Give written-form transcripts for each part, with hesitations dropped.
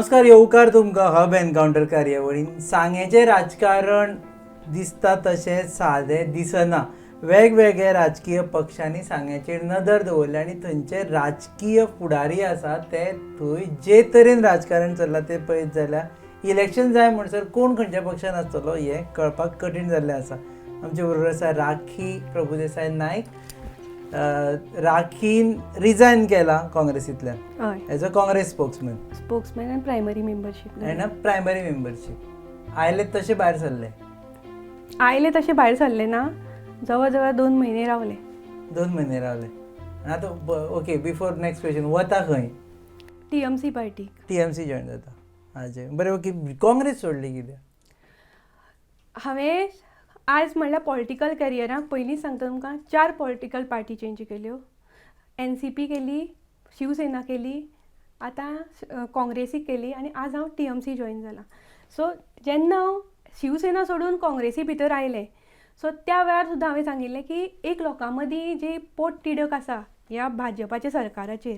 नमस्कार, येवकार तुमकां हब एनकाउंटर कार्यावळीन. सांग्याचें राजकारण दिसता तशें सादें दिसना. वेगवेगळ्या राजकीय पक्षांनी सांग्याचेर नदर दवरली आनी थंयचे राजकीय फुडारी आसा ते थंय जे तरेन राजकारण चल्लां तें पळयत जाल्यार इलेक्शन जाय म्हणसर कोण खंयच्या पक्षान आसतलो हें कळपाक कठीण जाल्लें आसा. आमचे बरोबर आसा राखी प्रभुदेसाय नायक. राखीन रिजायन केला काँग्रेसींतल्यान as a Congress spokesman and primary membership and a primary membership. आयले तशें भायर सरले ना, जवळ जवळ 2 महिने रावले. 2 महिने रावले. आतां ओके, बिफोर नेक्स्ट क्वेश्चन, वता खंय? TMC party. TMC जॉईन जाता. हाजे बरें. ओके, काँग्रेस सोडली कित्याक? हांवें आज म्हणल्यार पॉलिटिकल कॅरियराक पयलींच सांगता तुमकां 4 पॉलिटिकल पार्टी चेंज केल्यो. NCP केली, शिवसेना केली, आतां काँग्रेसीक केली आनी आज हांव TMC जॉईन जाला. सो जेन्ना हांव शिवसेना सोडून काँग्रेसी भितर आयलें, सो त्या वेळार सुद्दां हांवें सांगिल्लें की एक लोकां मदीं जी पोटतिडक आसा ह्या भाजपाच्या सरकाराचेर,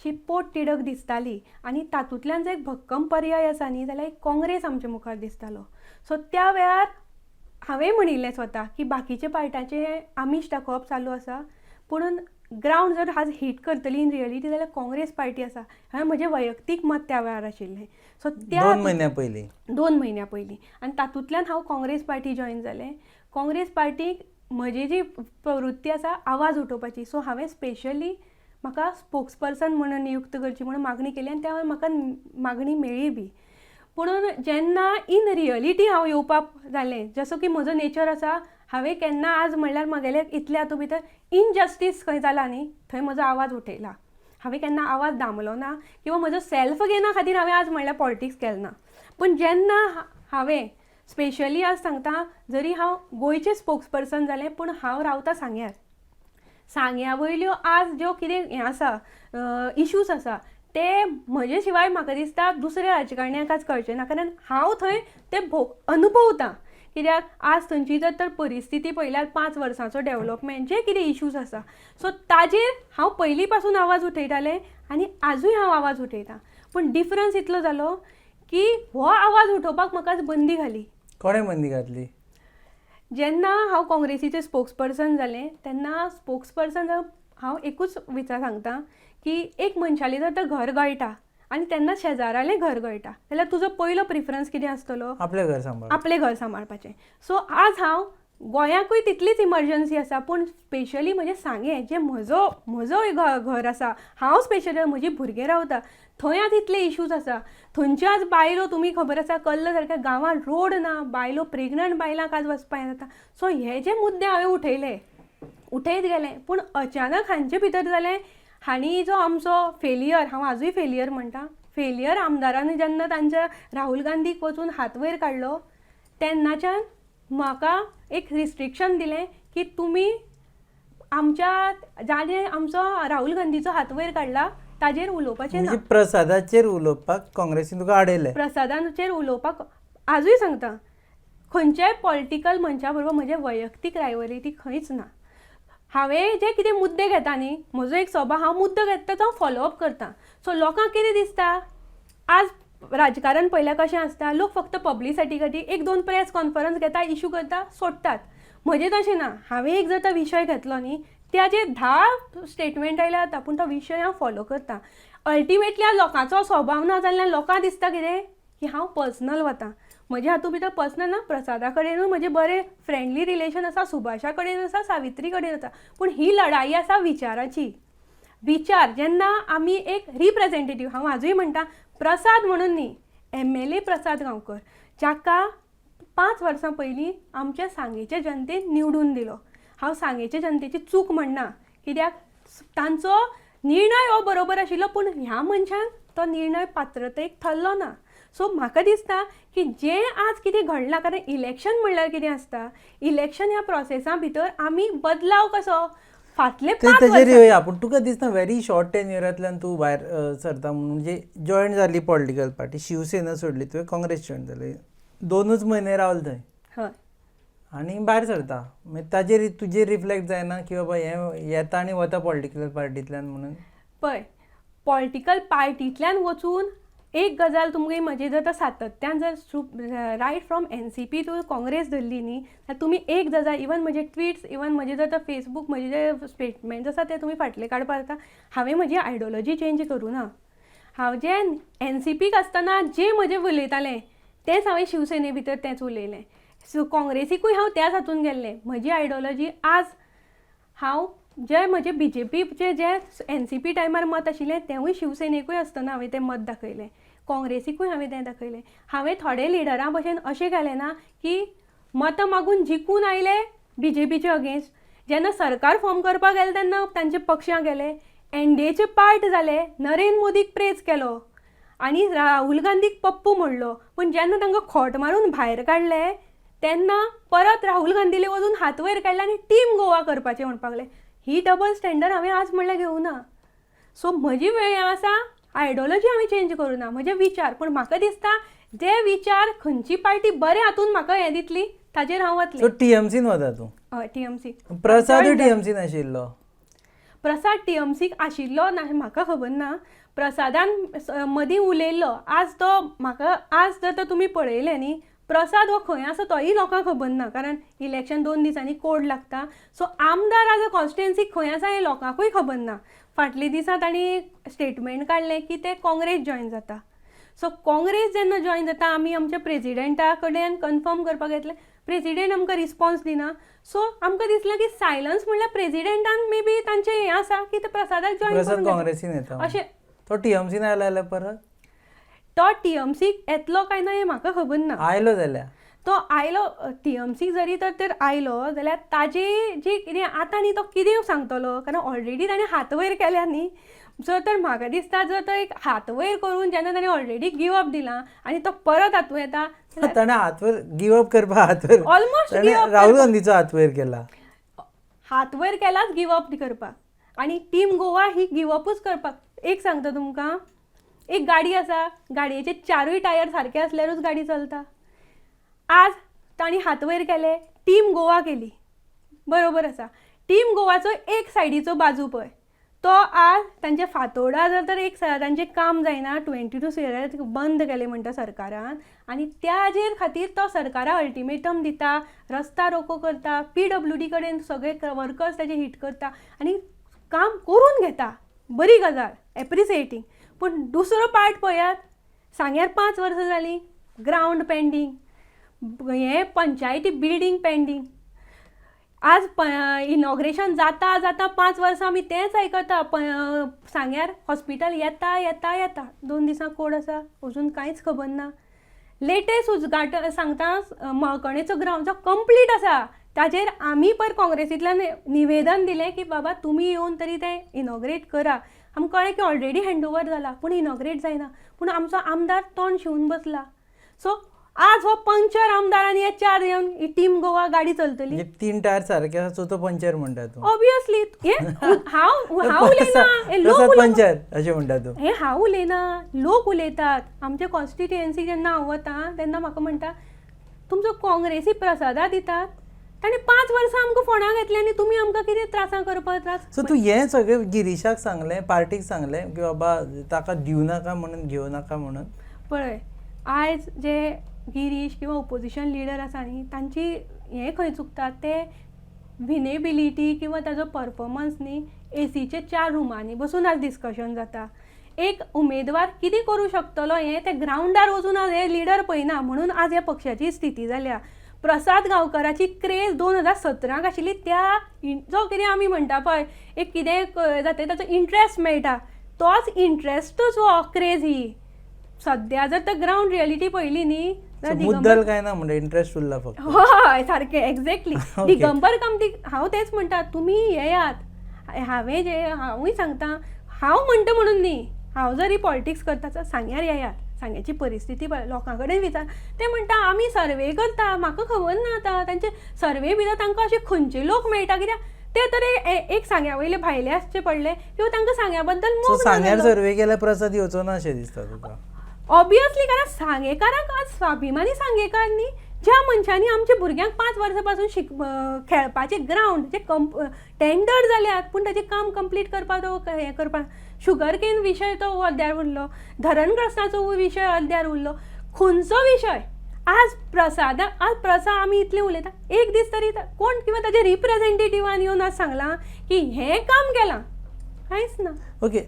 शी पोटतिडक दिसताली आनी तातूंतल्यान जर एक भक्कम पर्याय आसा न्ही जाल्यार एक काँग्रेस आमच्या मुखार दिसतालो. सो त्या वेळार हांवें म्हणिल्लें स्वता की बाकीच्या पार्ट्याचें आमीश दाखोवप चालू आसा, पूण ग्रावंड जर आज हीट करतली इन रियलिटी जाल्यार काँग्रेस पार्टी आसा. हांवें म्हजें वैयक्तीक मत त्या वेळार आशिल्लें. सो त्या 2 म्हयन्या पयलीं 2 म्हयन्या पयलीं आनी तातूंतल्यान हांव काँग्रेस पार्टी जॉईन जालें. काँग्रेस पार्टीक म्हजी जी प्रवृत्ती आसा आवाज उठोवपाची, सो हांवें स्पेशली म्हाका स्पोक्स पर्सन म्हणून नियुक्त करची म्हणून मागणी केली आनी त्या वेळार म्हाका मागणी मेळ्ळी बी. पूण जेन्ना इन रियलिटी हांव येवपाक जालें, जसो की म्हजो नेचर आसा, हांवें केन्ना आज म्हणल्यार म्हगेले इतले हातूंत भितर इनजस्टीस खंय जाला न्ही थंय म्हजो आवाज उठयला. हांवें केन्ना आवाज दामलो ना किंवा म्हजो सेल्फ गेना खातीर हांवें आज म्हणल्यार पॉलिटिक्स केलें ना. पूण जेन्ना हांवें स्पेशली आज सांगता, जरी हांव गोंयचें स्पोक्स पर्सन जालें पूण हांव रावता सांग्यार. सांग्या वयल्यो आज ज्यो कितें हें आसा इश्यूज आसा ते म्हजे शिवाय म्हाका दिसता दुसऱ्या राजकारण्याकाच कळचे ना, कारण हांव थंय ते अनुभवता. कित्याक आज थंयची जर तर परिस्थिती पळयल्यार 5 वर्सांचो डेवलपमेंट जे कितें इश्यूज आसा, सो ताजेर हांव पयलीं पासून आवाज उठयतालें आनी आजूय हांव आवाज उठयतां. पूण डिफरन्स इतलो जालो की हो आवाज उठोवपाक म्हाका बंदी घाली. कोणें बंदी घातली? जेन्ना हांव काँग्रेसीचें स्पोक्स पर्सन जालें तेन्ना स्पोक्स पर्सन हांव एकूच विचार सांगता की एक मनशालें जर तर घर गळटा आनी तेन्ना शेजारालें घर गळटा जाल्यार तुजो पयलो प्रिफरन्स कितें आसतलो? आपलें घर सांबाळपाचें. सो आज हांव गोंयाकूय तितलीच इमर्जन्सी आसा, पूण स्पेशली म्हजें सांगें जें म्हजो घर आसा, हांव स्पेशली म्हजीं भुरगीं रावता थंय आज इतले इश्यूज आसा. थंयच्यो आज बायलो तुमी खबर आसा कल्ल सारक्या गांवांत रोड ना, बायलो प्रेग्नंट बायलांक आज वचपाक जाता. सो हे जे मुद्दे हांवें उठयत गेलें, पूण अचानक हांचे भितर जालें हांणी जो आमचो फेलियर, हांव आजूय फेलियर म्हणटा, फेलियर आमदारांनी जेन्ना तांच्या राहुल गांधीक वचून हात वयर काडलो तेन्नाच्यान म्हाका एक रिस्ट्रिक्शन दिलें की तुमी आमच्या जाणें आमचो राहुल गांधीचो हात वयर काडला ताजेर उलोवपाचें ना. प्रसादाचेर उलोवपाक काँग्रेसीन तुका आडयलें? प्रसादाचेर उलोवपाक आजूय सांगता, खंयच्याय पॉलिटिकल मनशा बरोबर म्हजें वैयक्तीक रायवलिटी खंयच ना. हांवें जे कितें मुद्दे घेता न्ही, म्हजो एक स्वभाव, हांव मुद्दो घेता तो हांव फॉलोअप करता. सो लोकांक कितें दिसता, आज राजकारण पयल्यार कशें आसता, लोक फक्त पब्लिसिटी खातीर 1-2 प्रेस कॉन्फरन्स घेता, इश्यू करता, सोडटात. म्हजें तशें ना. हांवें एक जर तो विशय घेतलो न्ही, त्याचेर 10 स्टेटमेंट आयल्या जाता, पूण तो विशय हांव फॉलो करता. अल्टिमेटली लोकांचो स्वभाव ना जाल्यार लोकांक दिसता कितें की हांव पर्सनल वता. म्हज्या हातूंत भितर पर्सनल ना, प्रसादा कडेनूय म्हजें बरें फ्रेंडली रिलेशन आसा, सुभाषा कडेन आसा, सावित्री कडेन आसा. पूण ही लढाई आसा विचाराची. विचार जेन्ना आमी एक रिप्रेझेंटेटीव, हांव आजूय म्हणटा प्रसाद म्हणून न्ही, MLA प्रसाद गांवकर, जाका 5 वर्सां पयलीं आमच्या सांगेच्या जनतेन निवडून दिलो. हांव सांगेच्या जनतेची चूक म्हणना, कित्याक तांचो निर्णय हो बरोबर आशिल्लो, पूण ह्या मनशान तो निर्णय पात्रतेक थरलो ना. सो म्हाका दिसता की जें आज कितें घडलां, कारण इलेक्शन म्हणल्यार कितें आसता, इलेक्शन ह्या प्रोसेसा भितर आमी बदलाव कसो फाटले 5 वर्सां. पूण तुका दिसता व्हेरी शॉर्ट टेन्युरांतल्यान तूं भायर सरता म्हणजे जॉयन जाली पॉलिटिकल पार्टी, शिवसेना सोडली, तुवें काँग्रेस जॉयन जालें, 2 महिने रावले थंय. हय. आनी भायर सरता, मागीर ताजेर तुजेर रिफ्लेक्ट जायना की बाबा हें येता आनी वता पॉलिटिकल पार्टींतल्यान म्हणून? पळय, पॉलिटिकल पार्टींतल्यान वचून एक गजाल तुमगे म्हजी जर सातत्यान जर right from NCP to Congress धरली न्ही जाल्यार तुमी एक गजाल इवन म्हजे ट्विट्स इवन म्हजे जर फेसबूक म्हजे जे स्टेटमेंट्स आसा ते तुमी फाटले काडपाक जाता. हांवें म्हजी आयडियोलॉजी चेंज करूं ना. हांव जे NCPक आसतना जे म्हजें उलयतालें तेंच हांवें शिवसेने भितर तेंच उलयलें. सो काँग्रेसीकूय हांव त्याच हातून गेल्लें. म्हजी आयडियोलॉजी आज हांव जे म्हजे BJPचे जे NCP टायमार मत आशिल्लें तेंवूय शिवसेनेकूय आसतना हांवें तें मत दाखयलें. काँग्रेसीकूय हांवें तें दाखयलें. हांवें थोडे लिडरा भशेन अशें केलें ना की मतां मागून जिखून आयले BJPचे अगेन्स्ट. जेन्ना सरकार फॉर्म करपाक गेले तेन्ना तांचे पक्षां गेले, NDAचे पार्ट जाले, नरेंद्र मोदीक प्रेज केलो आनी राहुल गांधीक पप्पू म्हणलो. पूण जेन्ना तांकां खोट मारून भायर काडले तेन्ना परत राहुल गांधीले वचून हात वयर काडले आनी टीम गोवा करपाचें म्हणपाक लागले. ही डबल स्टँडर्ड हांवें आज म्हणल्यार घेवं ना. सो म्हजी वेळ आसा आयडियोलॉजी हांवें चेंज करूं ना, म्हजे विचार. पूण म्हाका दिसता जे विचार खंयची पार्टी बरे हातून म्हाका हें दितली ताजेर हांव वतलें. सो TMCन वता तूं? हय, TMC. प्रसादूय TMCन आशिल्लो? प्रसाद TMCक आशिल्लो ना म्हाका खबर ना. प्रसादान मदीं उलयल्लो. आज तो म्हाका आज जर तुमी पळयलें न्ही प्रसाद हो खंय आसा तोय लोकांक खबर ना. कारण इलेक्शन 2 दिसांनी कोड लागता. सो आमदार आज कॉन्स्टिट्युएन्सी खंय आसा हें लोकांकूय खबर ना. फाटले दिसा तांणी स्टेटमेंट काडलें की ते काँग्रेस जॉयन जाता. सो काँग्रेस जेन्ना जॉयन जाता आमी आमच्या प्रेजिडेंटा कडेन कन्फर्म करपाक येतले. प्रेजिडेंट आमकां रिस्पॉन्स दिना. सो आमकां दिसलें की सायलन्स म्हणल्यार प्रेजिडेंटान मे बी तांचें हें आसा की ते प्रसादाक जॉयन प्रसाद काँग्रेसीन येता अशें. तो TMCन आयला जाल्यार परत तो TMCक येतलो काय ना हें म्हाका खबर ना. आयलो जाल्यार तो आयलो TMC जरी तर आयलो जाल्यार ताजी जी कितें आतां न्ही तो कितें सांगतलो. कारण ऑलरेडी ताणें हात वयर केल्या न्ही. जर तर म्हाका दिसता जर तो एक हात वयर करून जेन्ना ताणें ऑलरेडी गिव अप दिला आनी तो परत हातूं येता ताणें हात वयर गिव अप करपाक हात वयर ऑलमोस्ट राहुल गांधीचो हात वयर केला. हात वयर केलाच गिव अप करपाक. आनी टीम गोवा ही गिव अपूच करपाक. एक सांगता तुमकां, एक गाडी आसा, गाडयेचे 4य टायर सारके आसल्यारूच गाडी चलता. आज तांणी हात वयर केले, टीम गोवा केली, बरोबर आसा. टीम गोवाचो एक सायडीचो बाजू पळय तो आज तांचे फातोडा जर तर एक तांचें काम जायना 22 सिरियस बंद केले म्हणटा सरकारान. आनी त्याजेर खातीर तो सरकाराक अल्टिमेटम दिता, रस्ता रोको करता, PWD कडेन सगळे वर्कर्स ताजे हिट करता आनी काम करून घेता. बरी गजाल, एप्रिसिएटींग. पूण दुसरो पार्ट पळयात, सांग्यार 5 वर्सां जालीं, ग्रावंड पेंडींग, हें पंचायती बिल्डींग पेंडींग. आज इनॉग्रेशन जाता जाता 5 वर्सां आमी तेंच आयकता. सांग्यार हॉस्पिटल येता येता येता 2 दिसां कोड आसा, अजून कांयच खबर ना. लेटेस्ट उजगाटन सांगता मळकणेचो ग्रावंड जो कंप्लीट आसा ताजेर आमी पर काँग्रेसींतल्यान निवेदन दिलें की बाबा तुमी येवन तरी तें इनॉग्रेट करा. आमकां कळ्ळें की ऑलरेडी हँडओवर जाला पूण इनॉग्रेट जायना. पूण आमचो आमदार तोंड शिवून बसला. सो आज हो पंचर आमदार आनी हे 4 येवन ही टीम गोवा गाडी चलतली. 3 टायर सारके आसा तो पंचर म्हणटा तूं? ऑब्वियसली हांव उलयना, हे लोक प्रसाद पंचर अशें म्हणटा तूं? हे हांव उलयना, लोक उलयतात. आमच्या कॉन्स्टिट्युएन्सी जेन्ना हांव वता तेन्ना म्हाका म्हणटा तुमचो काँग्रेसी प्रसादा दितात, ताणें 5 वर्सां आमकां फोंडां घेतली आनी तुमी आमकां कितें त्रासां करपाक त्रास. सो तूं हें सगळें गिरीशाक सांगलें, पार्टीक सांगलें की बाबा ताका दिवं नाका म्हणून, घेवं नाका म्हणून? पळय आयज जे गिरीश किंवा ओपोजिशन लिडर आसा न्ही तांची हें खंय चुकतात ते विनेबिलिटी किंवा ताजो परफॉर्मन्स न्ही. एसीचे 4 रुमांनी बसून आज डिस्कशन जाता. एक उमेदवार कितें करूं शकतलो हें ते ग्रावंडार वचून आज हे लिडर पळयना. म्हणून आज ह्या पक्षाची स्थिती जाल्या. प्रसाद गांवकाराची क्रेज 2017 आशिल्ली त्या जो कितें आमी म्हणटा पळय एक कितें जाता ताचो इंट्रस्ट मेळटा तोच इंट्रस्टूच हो क्रेज ही. सद्या जर तर ग्रावंड रियलिटी पळयली न्ही मुद्दल काय ना म्हणटा इंट्रस्ट उरला फक्त. हय सारकें एक्झॅक्टली. दिगंबर कामती हांव तेच म्हणटा तुमी येयात. हांवूय सांगता, हांव म्हणटा म्हणून न्ही, हांव जरी पॉलिटिक्स करता सांग्यार येयात. सांग्याची परिस्थिती लोकां कडेन विचार. ते म्हणटा आमी सर्वे करता, म्हाका खबर ना आतां तांचे सर्वे भितर तांकां अशे खंयचे लोक मेळटा कित्याक ते तरी एक सांग्या वयले भायले आसचे पडले किंवा तांकां सांग्या बद्दल मोग. सांग्यार सर्वे केल्यार प्रसाद येवचो ना अशें दिसता तुका? ऑब्वियसली कारण सांगेकाराक आज स्वाभिमानी सांगेकार न्ही ज्या मनशांनी आमच्या भुरग्यांक 5 वर्सां पासून खेळपाचे ग्रावंड जे टेंडर जाल्यात पूण ताचें काम कंप्लीट करपाक तो हें करपाक शुगर केन विशय तो अद्यार उरलो, धरणग्रस्ताचो विशय अद्यार उरलो, खंयचो विशय आज प्रसाद आमी इतलें उलयता एक दीस तरी कोण किंवा ताचे रिप्रेझेंटेटिव्हान येवन आज सांगलां की हें काम केलां, कांयच ना. ओके,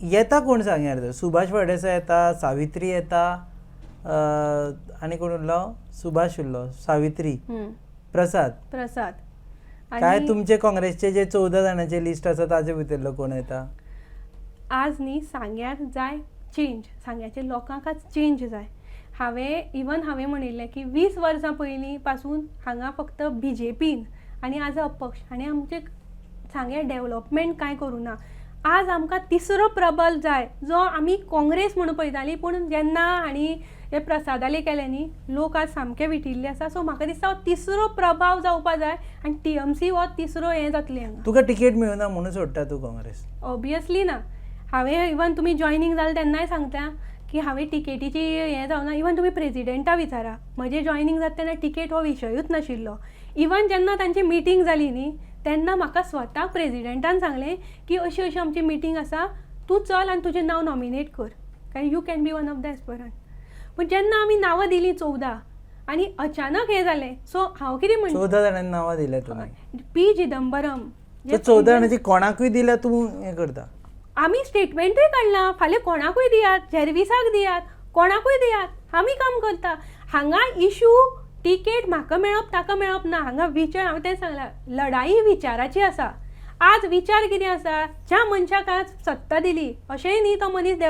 येता कोण सांग्यार तर सुभाष फळदेसाय येता, सावित्री येता, आनी कोण उरलो, सुभाष उरलो, सावित्री, प्रसाद. काय तुमचे काँग्रेसचे जे 14 जाणांचे लिस्ट आसा ताचे भितरलो कोण येता? आज न्ही सांग्यार जाय चेंज, सांग्याचे लोकांक आज चेंज जाय. हांवें म्हणिल्लें की 20 वर्सां पयलीं पासून हांगा फक्त BJPन आनी आज अपक्ष आनी आमचे सांग्या डेव्हलपमेंट कांय करूं ना. आज आमकां तिसरो प्रबल जाय जो आमी काँग्रेस म्हणून पळयतालीं, पूण जेन्ना हांणी हे प्रसादाले केले न्ही लोक आज सामके विटिल्ले आसा. सो म्हाका दिसता हो तिसरो प्रभाव जावपाक जाय आनी TMC हो तिसरो हें जातलें हांगा. तुका टिकेट मेळुना म्हणून सोडटा तूं काँग्रेस? ऑब्वियसली ना. हांवें इवन तुमी जॉयनींग जालें तेन्नाय सांगता की हांवें टिकेटीची हें जावना. इवन तुमी प्रेजिडेंटा विचारा, म्हजें जॉयनींग जाता तेन्ना टिकेट हो विशयूच नाशिल्लो. इवन जेन्ना तांची मिटींग जाली न्ही तेन्ना म्हाका स्वताक प्रेजिडेंटान सांगलें की अशी अशी आमची मिटींग आसा, तूं चल आनी तुजें नांव नॉमिनेट कर, कारण you can be one of the aspirant. पूण जेन्ना आमी नांवां दिलीं 14 आनी अचानक हें जालें, सो हांव कितें म्हणटा 14 जाणांनी नांवां दिल्या तुमी? P. चिदंबरम. 14 जाणांची कोणाकूय दिल्या तूं हें करता? आमी स्टेटमेंटूय काडला, फाल्यां कोणाकूय दियात, झेरविसाक दियात, कोणाकूय दियात, आमी काम करता. हांगा इशू टिकेट म्हाका मेळप ताका मेळप ना. हांगा विचार हांवें तें सांगलां, लढाई विचाराची आसा. आज विचार कितें आसा, ज्या मनशाक आज सत्ता दिली अशेंय न्ही तो मनीस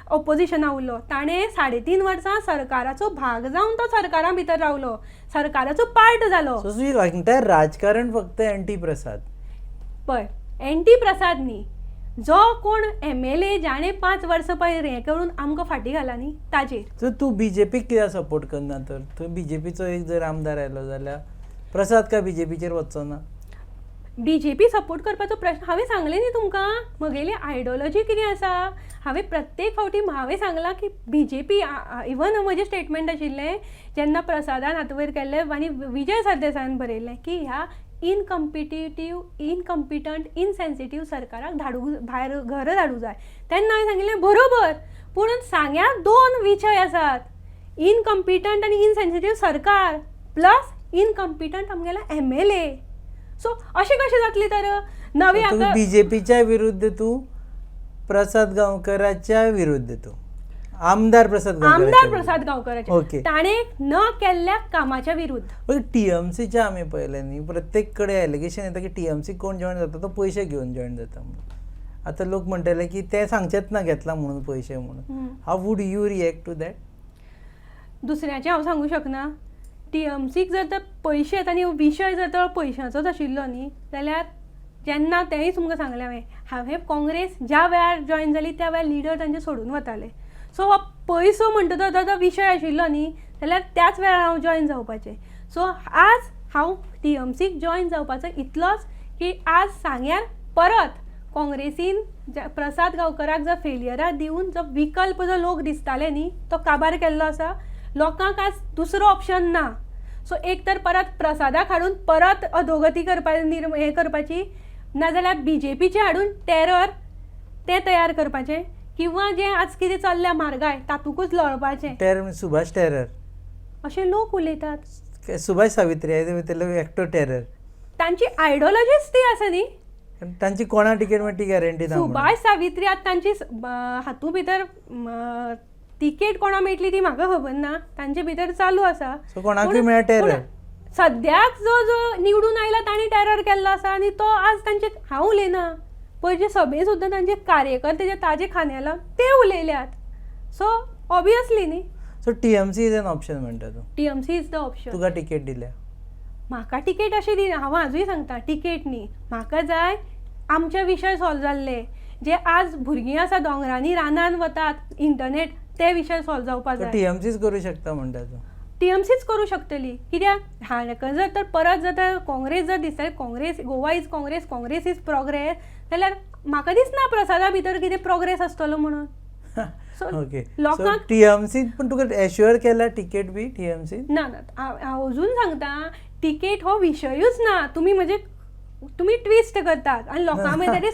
ऑपोजिशना उरलो, ताणें 3.5 वर्सां सरकाराचो भाग जावन तो सरकारा भितर रावलो, सरकाराचो पार्ट जालो. एंटायर राजकारण फक्त एंटी प्रसाद पळय, एंटी प्रसाद न्ही, जो कोण MLA जाणे 5 वर्सां पयर हें करून आमकां फाटीं घाला न्ही ताजेर. सो तूं BJPक कित्याक सपोर्ट करना? तर थंय BJPचो एक जर आमदार आयलो जाल्यार प्रसाद का BJPचेर वचचो ना? BJP सपोर्ट करपाचो प्रश्न हांवें सांगलें न्ही तुमकां, म्हगेली आयडियोलॉजी कितें आसा. हांवें प्रत्येक फावटी हांवें सांगलां की BJP, इवन म्हजें स्टेटमेंट आशिल्लें जेन्ना प्रसादान हात वयर केल्लें आनी विजय सरदेसायान बरयल्लें की ह्या इनकम्पिटंट इनसेन्सिटीव सरकाराक भायर घर धाडूं जाय. तेन्ना हांवें सांगिल्लें बरोबर, पूण सांग्यार 2 विशय आसात, इनकम्पिटंट आनी इनसेन्सिटीव सरकार प्लस इनकम्पिटंट आमगेलो MLA. सो अशें कशें जातलें तर नवी तूं BJPच्या विरुद्ध, तूं प्रसाद गांवकराच्या विरुद्ध, तूं आमदार प्रसाद गांवकराचे ओके ताणें न केल्ल्या कामाच्या विरुद्ध. TMCच्या आमी पळयलें न्ही, प्रत्येक कडेन एलिगेशन येता की TMC कोण जॉयन जाता तो पयशे घेवन जॉयन जाता म्हणून. आतां लोक म्हणटले की ते सांगचेच ना घेतला म्हणून पयशे म्हणून. How would you react to that? दुसऱ्याचें हांव सांगूं शकना. TMCक जर तर पयशे येता आनी विशय जर तर पयशांचोच आशिल्लो न्ही जाल्यार जेन्ना तेंय तुमकां सांगलें हांवें काँग्रेस ज्या वेळार जॉयन जाली त्या वेळार लिडर तांचे सोडून वताले. सो हो पयसो म्हणटा तो विशय आशिल्लो न्ही जाल्यार त्याच वेळार हांव जॉयन जावपाचें. सो आज हांव TMCक जॉयन जावपाचो इतलोच की आज सांग्यार परत काँग्रेसीन प्रसाद गांवकराक जो फेलियराक दिवन जो विकल्प जो लोक दिसताले न्ही तो काबार केल्लो आसा. लोकांक आज दुसरो ऑप्शन ना. सो एक तर परत प्रसादाक हाडून परत अधोगती हें करपाची, नाजाल्यार BJPचे हाडून टेरर तें तयार करपाचें, किंवा जें आज कितें चल्ल्या मार्गाय तातूंकूच लळपाचें. टेरर सुभाष टेरर अशें लोक उलयतात. सुभाष सावित्री भितरलो एकटो टेरर, तांची आयडियोलॉजीच ती आसा न्ही. तांची कोणा टिकेट मेळटा ती गॅरंटी ना. सुभाष सावित्री आतां तांची हातूंत भितर तिकेट कोणा मेळटली ती म्हाका खबर ना, तांचे भितर चालू आसा. सो कोणाकूय मेळटा टेरर. सद्याक जो निवडून आयला ताणी टेरर केल्लो आसा आनी तो आज तांचे हांव उलयना, पयलीं सभेन सुद्दां तांचे कार्यकर्ते जे ताजे खांद्याला ते उलयल्यात. सो ऑब्वियसली न्ही. So TMC is an option म्हणटा तूं? TMC is the option. Tuka ticket दिल्या? म्हाका टिकेट अशी दी, हांव आजूय सांगता टिकेट न्ही, म्हाका जाय आमचे विशय सॉल्व जाल्ले, जे आज भुरगीं आसा दोंगरांनी रानान वतात इंटरनेट, ते विशय सॉल्व जावपाक जाय. TMCच करूं शकता म्हणटा तूं? TMCच करूं शकतली. कित्याक हाका जर तर परत जर तर काँग्रेस जर दिसता Congress Goa is Congress, Congress is progress, जाल्यार म्हाका दिसना प्रसादा भितर कितें प्रोग्रेस आसतलो म्हणून. ओके लोकांक टीएमसी पण तुका एश्युअर केला टिकेट बी टीएमसी ना ना हांव अजून सांगता टिकेट हो विशयूच ना. तुम्ही ट्विस्ट करतात आनी लोकां मागीर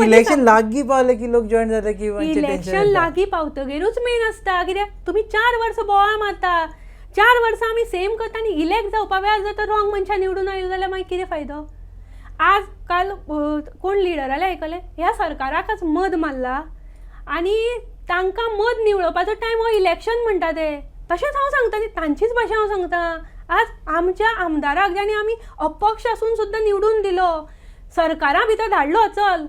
इलेक्शन लागीं पावले की लोक जॉइन जाता की इलेक्शन लागीं पावतगीरूच मेन आसता. कित्याक तुमी 4 वर्सां बोवाळ मारता, 4 वर्सां आमी सेम करता आनी इलेक्ट जावपा वेळार जर तर रॉंग मनशां निवडून आयलो जाल्यार मागीर कितें फायदो. आज काल कोण लिडराले आयकले ह्या सरकाराकच मद मारला आनी तांकां मद निवडपाचो टायम हो इलेक्शन म्हणटा ते. तशेंच हांव सांगता ती तांचीच भाशा हांव सांगता. आज आमच्या आमदाराक जाणी आमी अपक्ष आसून सुद्दां निवडून दिलो, सरकारा भितर धाडलो चल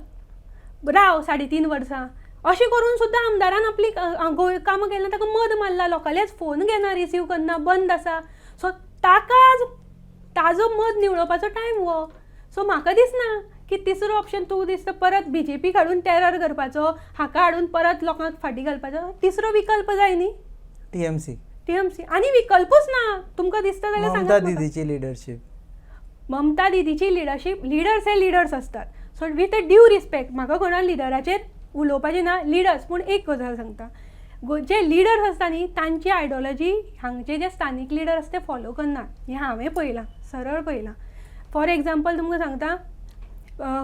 राव 3.5 वर्सां अशें करून सुद्दां आमदारान आपली कामां केलीं. ताका मद मारला, लोकांलेच फोन घेना, रिसीव करना, बंद आसा. सो ताका आज ताजो मद निवडपाचो टायम हो. सो म्हाका दिसना की तिसरो ऑप्शन तूं दिसता परत BJP हाडून टेरर करपाचो, हाका हाडून परत लोकांक फाटीं घालपाचो. तिसरो विकल्प जाय न्ही टीएमसी आनी विकल्पूच ना. तुमकां दिसता जाल्यार सांगा. ममता दिदीची लिडरशीप लिडर्स हे लिडर्स असतात. So with a due respect म्हाका कोणा लिडराचेर उलोवपाचें ना. लिडर्स पूण एक गजाल सांगता, जे लिडर्स आसता न्ही तांची आयडियोलॉजी हांगचे जे स्थानीक लिडर आसता ते फॉलो करनात. हें हांवें पळयलां, सरळ पळयलां. फॉर एग्जाम्पल तुमकां सांगता,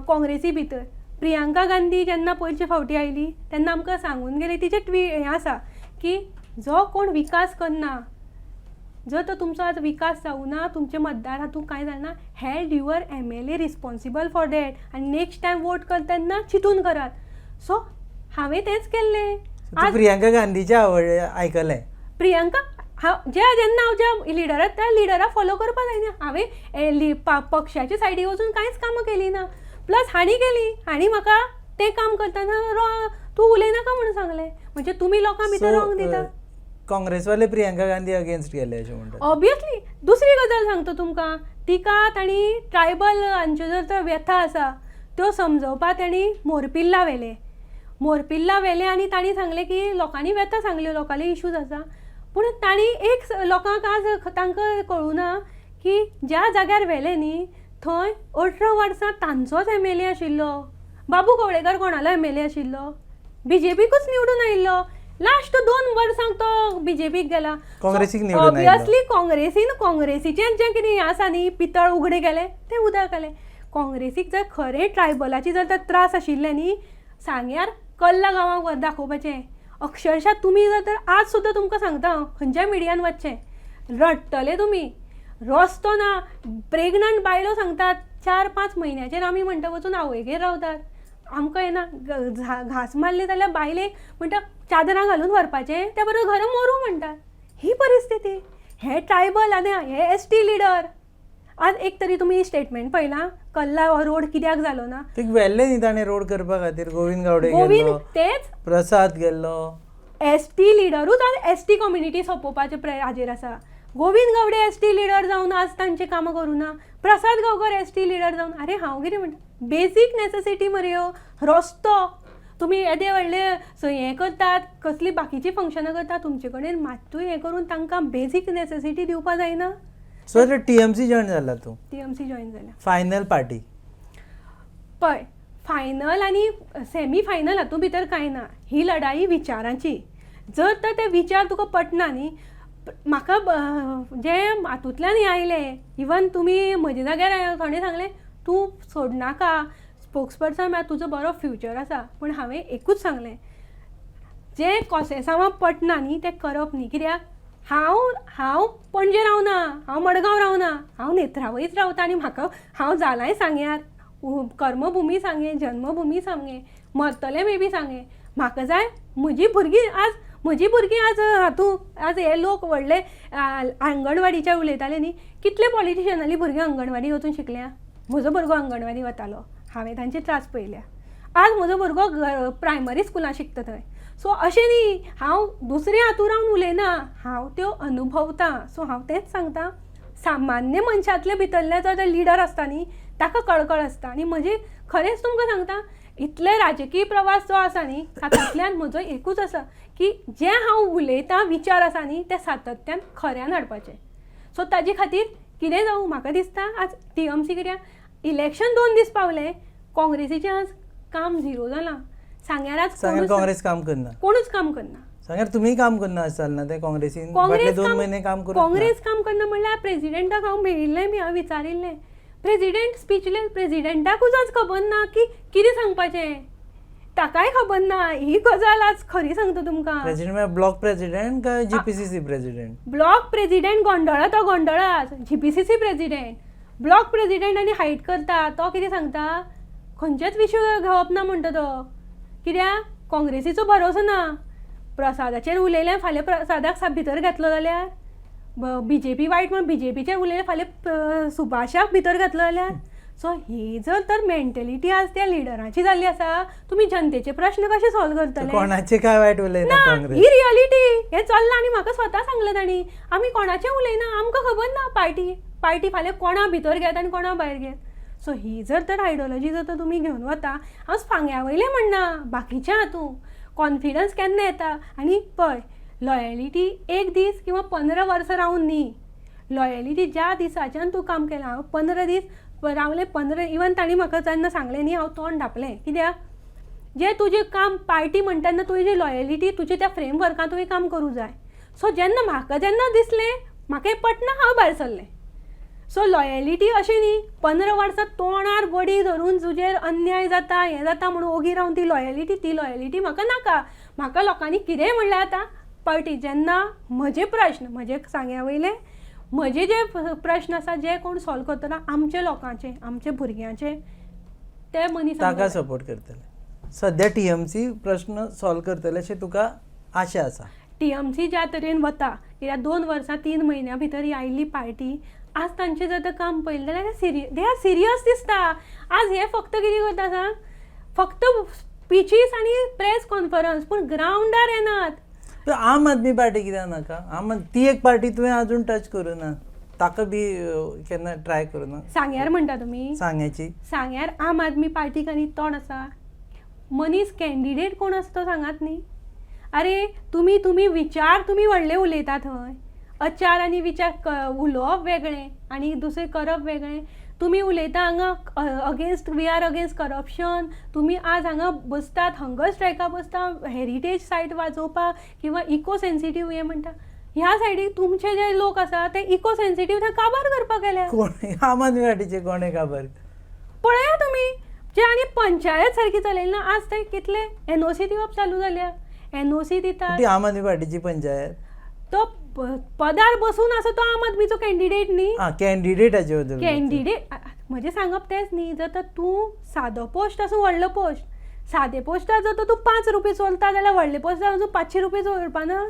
काँग्रेसी भितर प्रियांका गांधी जेन्ना पयलींचे फावटी आयली तेन्ना आमकां सांगून गेली, तिचें हें आसा की जो कोण विकास करना, जर तर तुमचो आज विकास जावना, तुमचे मतदार हातूंत कांय जायना, held your MLA responsible for that आनी नेक्स्ट टायम वोट करता तेन्ना चिंतून करात. सो हांवें तेंच केल्लें. आज प्रियांका गांधीचे आयकलें. प्रियांका जेन्ना हांव ज्या लिडराक त्या लिडराक फॉलो करपा जायना. हांवें पक्षाच्या सायडीक वचून कांयच कामां केलीं ना. प्लस हांणी केली, हांणी म्हाका तें काम करतना तूं उलयनाका म्हणून सांगलें. म्हणजे तुमी लोकां भितर रॉंग दिता. काँग्रेसवाले प्रियांका गांधी अगेन्स्ट गेले अशें म्हणटात. ऑब्वियसली. दुसरी गजाल सांगता तुमकां, तिका तांणी ट्रायबलांच्यो जर तर व्यथा आसा त्यो समजोवपाक तांणी मोरपिल्ला व्हेले आनी तांणी सांगलें की लोकांनी व्यथा सांगल्यो, लोकांले इश्यूज आसा. पूण तांणी एक लोकांक आज तांकां कळुना की ज्या जाग्यार व्हेले न्ही थंय 18 वर्सां तांचोच MLA आशिल्लो. बाबू कवळेकर कोणालो MLA आशिल्लो, BJPकूच निवडून आयिल्लो. लास्ट 2 वर्सांक तो BJPक गेला. काँग्रेसीक निवडून ऑब्वियसली काँग्रेसीचें जें कितें हें आसा न्ही पितळ उगडे गेले तें उदक जालें. काँग्रेसीक जर खरें ट्रायबलाची जर तर त्रास आशिल्ले न्ही सांग्यार कल्ला गांवांक दाखोवपाचें. अक्षरशा तुमी जर तर आज सुद्दां तुमकां सांगता खंयच्याय मिडियान वचचें, रडटले तुमी. रस्तो ना. प्रेग्नंट बायलो सांगतात 4-5 म्हयन्याचेर आमी म्हणटा वचून आवयगेर रावतात. आमकां येना घास मारले जाल्यार बायलेक म्हणटा चादरां घालून व्हरपाचें, त्या बरोबर घरा मोरू म्हणटात. ही परिस्थिती. हे ट्रायबल आनी हे ST लिडर. आज एक तरी तुमी स्टेटमेंट पळयलां कल्ला हो रोड कित्याक जालो ना. व्हेल्ले न्ही ताणें रोड करपा खातीर. गोविंद गावडे गेल्लो, तेच प्रसाद गेल्लो. ST लिडरूच आज ST कम्युनिटी सोंपोवपाचे हाजेर आसा. गोविंद गावडे ST लिडर जावन आज तांचे कामां करूना. प्रसाद गांवकर ST लिडर जावन. अरे हांव कितें म्हणटा, बेसीक नेसेसिटी मरे रस्तो. तुमी येदे व्हडले हें करतात, कसली बाकीची फंक्शनां करतात, तुमचे कडेन मात्तूय हें करून तांकां बेसीक नेसेसिटी दिवपा जायना. सो TMC जॉइन जाला तूं. TMC जॉइन जाल्या. फायनल पार्टी पळय, फायनल आनी सेमी फायनल हातूंत भितर कांय ना. ही लढाई विचारांची. जर तर ते विचार तुका पटना न्ही, म्हाका जे हातूंतल्यान आयले, इवन तुमी म्हजे जाग्यार कोणें सांगलें तूं सोडनाका, स्पोक्सपर्सन म्हळ्यार तुजो बरो फ्युचर आसा. पूण हांवें एकूच सांगलें, जे कोसेसांवां पटना न्ही तें करप न्ही. कित्याक हांव पणजे रावना, हांव मडगांव रावना, हांव नेत्रावळीच रावता. आनी म्हाका हांव जालांय सांग्यार, कर्मभुमी सांगें, जन्मभुमी सांगें, मरतलें मे बी सांगें. म्हाका जाय म्हजी भुरगीं आज हातूंत आज हे लोक व्हडले अंगणवाडीचे उलयताले न्ही, कितले पॉलिटिशनाली भुरगीं अंगणवाडी वचून शिकल्या. म्हजो भुरगो अंगणवाडी वतालो, हांवें तांचे त्रास पळयल्या. आज म्हजो भुरगो प्रायमरी स्कुलान शिकता थंय. सो अशें न्ही हांव दुसरे हातूंत रावन उलयना, हांव त्यो अनुभवतां. सो हांव तेंच सांगता, सामान्य मनशांतले भितरले जो लिडर आसता न्ही ताका कळकळ आसता. आनी म्हजी खरेंच तुमकां सांगता, इतले राजकीय प्रवास जो आसा न्ही तातूंतल्यान म्हजो एकूच आसा की जे हांव उलयतां विचार आसा न्ही ते सातत्यान खऱ्यान हाडपाचे. सो ताजे खातीर कितें जावं म्हाका दिसता आज TMC कित्याक इलेक्शन 2 दीस पावले, काँग्रेसीचें आज काम झिरो जालां. सांग्याराच सांग्यार काँग्रेस काम करना, कोणूच काम करना. सांग्यार तुम्ही काम करना असाल ना ते काँग्रेसीन काँग्रेस फाटले 2 काम- महिने काम करून काँग्रेस काम करना म्हणल्यार प्रेसिडेंटाक हांव मेळिल्लें बी, हांव विचारिल्लें प्रेसिडेंट स्पीचलेस प्रेसिडेंटाकूच खबर ना की कितें सांगपाचें, ताकाय खबर ना. ही गजाल आज खरी सांगता तुमकां. प्रेसिडेंट ब्लॉक प्रेसिडेंट काय जीपीसीसी प्रेसिडेंट? ब्लॉक प्रेसिडेंट गोंधळा तो गोंधळाच, जीपीसीसी प्रेसिडेंट. ब्लॉक प्रेसिडेंट आनी हायट करता तो कितें सांगता, खंयचेच विशय घेवप ना म्हणटा तो. कित्याक काँग्रेसीचो भरोसो ना. प्रसादाचेर उलयलें, फाल्यां प्रसादाक भितर घातलो जाल्यार बीजेपी वायट म्हण बीजेपीचेर उलयलें, फाल्यां सुभाषाक भितर घातलो जाल्यार. सो ही जर तर मेंटेलिटी आज त्या लिडरांची जाल्ली आसा, तुमी जनतेचे प्रश्न कशे सॉल्व करतले? कोणाचे काय वायट उलयना ना, काँग्रेस. ही रियलिटी. हे चल्लां आनी म्हाका स्वता सांगलें तांणी, आमी कोणाचें उलयना, आमकां खबर ना पार्टी फाल्यां कोणा भितर घेत आनी कोणा भायर घेत. सो ही जर तर आयडियोलॉजी जर तर तुमी घेवन वता, हांव फांग्या वयलें म्हणना, बाकीच्या हातूंत कॉन्फिडन्स केन्ना येता. आनी पळय, लॉयलिटी 1 दीस किंवा 15 वर्सां रावून न्ही. लॉयलिटी ज्या दिसाच्यान तूं काम केलां, हांव 15 दीस रावलें, 15 इवन तांणी म्हाका जेन्ना सांगलें न्ही, हांव तोंड धांपलें. कित्याक जें तुजें काम पार्टी म्हणटा तेन्ना तुजी लॉयलिटी तुजें त्या फ्रेमवर्कांत तुवें काम करूं जाय. सो म्हाका जेन्ना दिसलें म्हाका पटना, हांव भायर सरलें. सो लॉयलिटी अशें न्ही 15 वर्सां तोंडार बडी धरून तुजेर अन्याय जाता, हें जाता म्हणून ओगी रावन ती लॉयलिटी म्हाका नाका. म्हाका लोकांनी कितेंय म्हणल्यार आतां पार्टी जेन्ना म्हजे प्रश्न, म्हजे सांग्या वयले म्हजे जे प्रश्न आसा, जे कोण सॉल्व करतना आमचे लोकांचे, आमचे भुरग्यांचे, ते मनीस ताका सपोर्ट करतले. सध्या टीएमसी प्रश्न सॉल्व करतले अशें तुका आशा आसा? टीएमसी ज्या तरेन वता, कित्याक 2 वर्सां 3 म्हयन्यां भितर ही आयिल्ली पार्टी, आज तांचें जर तर काम पळयलें जाल्यार दे आर सिरियस दिसता. आज हे फक्त कितें करता सांग, फक्त स्पिचीस आनी प्रेस कॉन्फरन्स, पूण ग्रावंडार येनात. आम आदमी पार्टी कित्याक नाका? ती एक पार्टी तुवें अजून टच करूना, ताका बी केन्ना ट्राय करूना? सांग्यार म्हणटा तुमी? सांग्याची सांग्यार आम आदमी पार्टीक आनी तोंड आसा? मनीस कॅन्डिडेट कोण आसा तो सांगात न्ही. अरे तुमी विचार तुमी व्हडले उलयता थंय, अचार आनी विचार उलोवप वेगळें आनी दुसरें करप वेगळें. तुमी उलयता हांगा वी आर अगेन्स्ट करप्शन, तुमी आज हांगा बसतात, हंगर स्ट्रायका बसता, हेरिटेज सायट वाजोवपाक किंवा इको सेन्सिटीव हें म्हणटा. ह्या सायडीक तुमचे जे लोक आसा ते इको सेन्सिटीव थंय काबार करपाक गेल्या. कोण आम आदमी पार्टीचे कोणे काबार? पळया तुमी, जे आनी पंचायत सारकी चलयली ना, आज थंय कितले एनओसी दिवप चालू जाल्या. एनओसी दिता ती आम आदमी पार्टीची पंचायत. तो पदार बसून आसा तो आम आदमीचो कॅन्डिडेट न्ही. कॅन्डिडेटाचे बद्दल कॅन्डिडेट म्हजें सांगप तेंच न्ही. जर तर तूं सादो पोस्ट आसूं व्हडलो पोस्ट, सादे पोस्टार जर तर तूं 5 रुपया चलता जाल्यार व्हडले पोस्टार वचून 500 रुपया चलपा ना.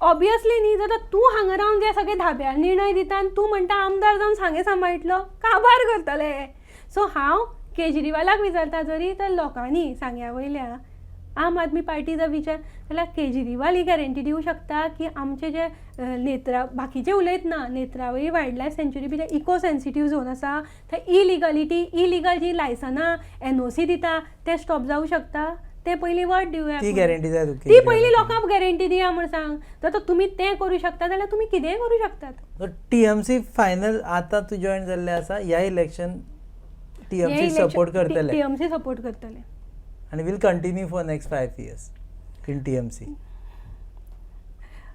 ऑब्वियसली न्ही. जर तर तूं हांगा रावन जे सगळे धाब्यार निर्णय दिता आनी तूं म्हणटा आमदार जावन सांगे सांबाळटलो, काबार करतले. सो हांव केजरीवालाक विचारता, जरी तर लोकांनी सांग्या वयल्या आम आदमी पार्टी जर विचार जाल्यार केजरीवाल ही गॅरंटी दिवं शकता की आमचे जे बाकीचे उलयत ना, नेत्रावळी वायल्ड लायफ सँच्युरी बी जे इको सेन्सिटीव झोन आसा थंय इलिगल जी लायसनां एनओसी दिता ते स्टॉप जावं शकता. ते पयलीं वट दिवया. ती गॅरंटी जाय ती पयलीं लोकांक गॅरंटी दिया म्हूण सांग. जर तुमी तें करूं शकता जाल्यार तुमी कितेंय करूं शकतात. टीएमसी फायनल आतां तूं जॉईन जाल्लें आसा, ह्या इलेक्शन टीएमसी सपोर्ट करतले? टीएमसी सपोर्ट करतले आणि will continue for next 5 years in TMC.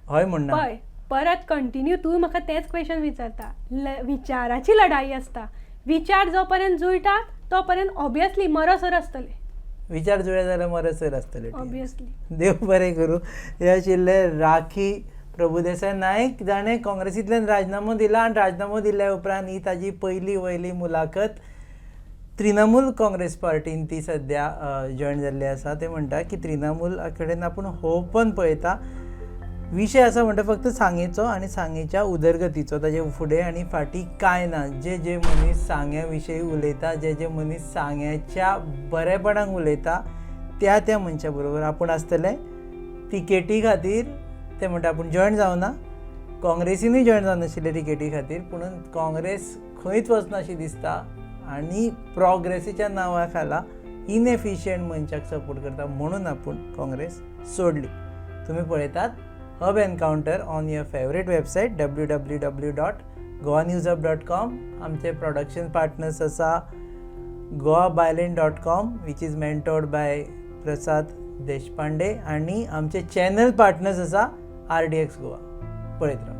हय म्हणना पळय, परत कंटिन्यू तूं म्हाका तेच क्वेश्चन विचारता. विचाराची लढाई आसता. विचार जो पर्यंत जुळटात तो पर्यंत ऑब्वियसली मरसर आसतले. विचार जुळ्ळे जाल्यार मरसर आसतले. ऑब्वियसली. देव बरें करूं. हे आशिल्ले राखी प्रभुदेसाय नायक, जाणें काँग्रेसींतल्यान राजिनामो दिला आनी राजिनामो दिल्ल्या उपरांत ही ताजी पयली वयली मुलाखत. तृणमूल काँग्रेस पार्टीन ती सध्या जॉईन जाल्ली आसा. ते म्हणटा की तृणमूल कडेन आपूण होपन पळयता. विशय आसा म्हणटा फक्त सांगेचो आनी सांगेच्या उदरगतीचो, ताजे फुडें आनी फाटीं कांय ना. जे मनीस सांग्या विशयी उलयता, जे मनीस सांग्याच्या बरेपणाक उलयता, त्या मनशा बरोबर आपूण आसतले. टिकेटी खातीर ते म्हणटा आपूण जॉईन जावना. काँग्रेसीनूय जॉईन जावनाशिल्ले टिकेटी खातीर, पूण काँग्रेस खंयच वचनाशी दिसता आनी प्रोग्रेसीच्या नांवा खाला इनएफिशियंट मनशाक सपोर्ट करता म्हणून आपूण काँग्रेस सोडली. तुमी पळयतात hub encounter on your favourite website www.goanewsup.com. आमचे प्रोडक्शन पार्टनर्स आसा goabyland.com, which is mentored by प्रसाद देशपांडे, आणि आमचे चॅनल पार्टनर्स आसा RDX गोवा. पळयत राव.